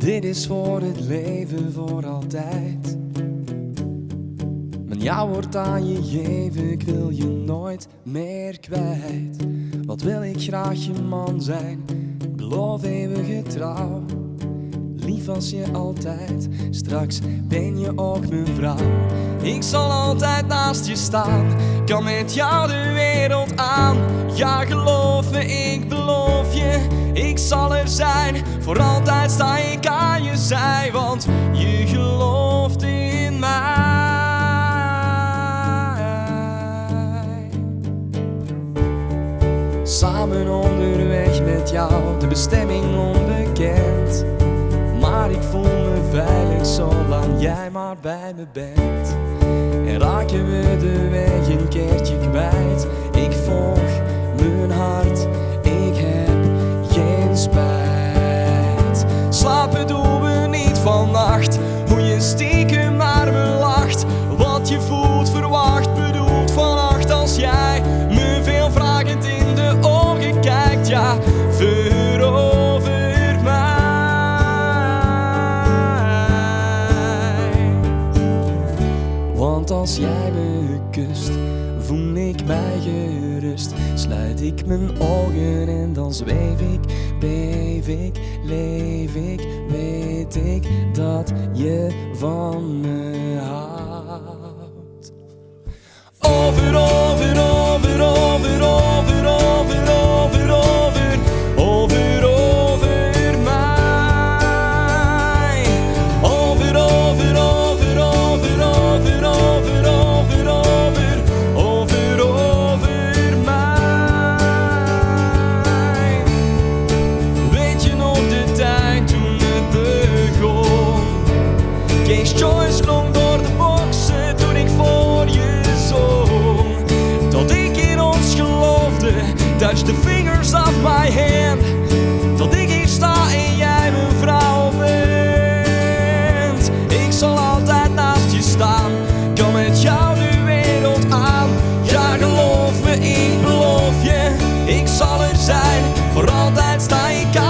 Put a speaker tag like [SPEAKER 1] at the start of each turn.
[SPEAKER 1] Dit is voor het leven, voor altijd. Mijn ja wordt aan je geven, ik wil je nooit meer kwijt. Wat wil ik graag je man zijn, beloof eeuwige trouw. Lief als je altijd, straks ben je ook mijn vrouw. Ik zal altijd naast je staan, kan met jou de wereld aan. Ja, geloof me, ik beloof je, ik zal er zijn. Voor altijd sta ik aan je zij, want je gelooft in mij. Samen onderweg met jou, de bestemming onbekend. Maar ik voel me veilig zolang jij maar bij me bent. En raken we de weg een keertje kwijt, ik volg mijn hart, ik heb geen spijt. Slapen doen we niet vannacht, hoe je stiekem naar me lacht. Wat je voelt, verwacht, bedoelt vannacht als jij me veel vragend in de ogen kijkt. Ja, verover mij. Want als jij me kust, voel ik mij gerust. Sluit ik mijn ogen en dan zweef ik, beef ik, leef ik. Weet ik dat je van me houdt. Over, over, over, over, over, over, over, over, over, over mij. Over, over, over, over, over, over, over, over, over, over mij. Weet je nog de tijd toen het begon? Kees Joyce klonk door de boxen toen ik voor je zong. Tot ik in ons geloofde, touch the fingers of my hand. Tot ik hier sta en jij mijn vrouw bent. Ik zal altijd naast je staan, kan met jou de wereld aan. Ja, geloof me, ik beloof je, ik zal er zijn. Voor altijd sta ik aan.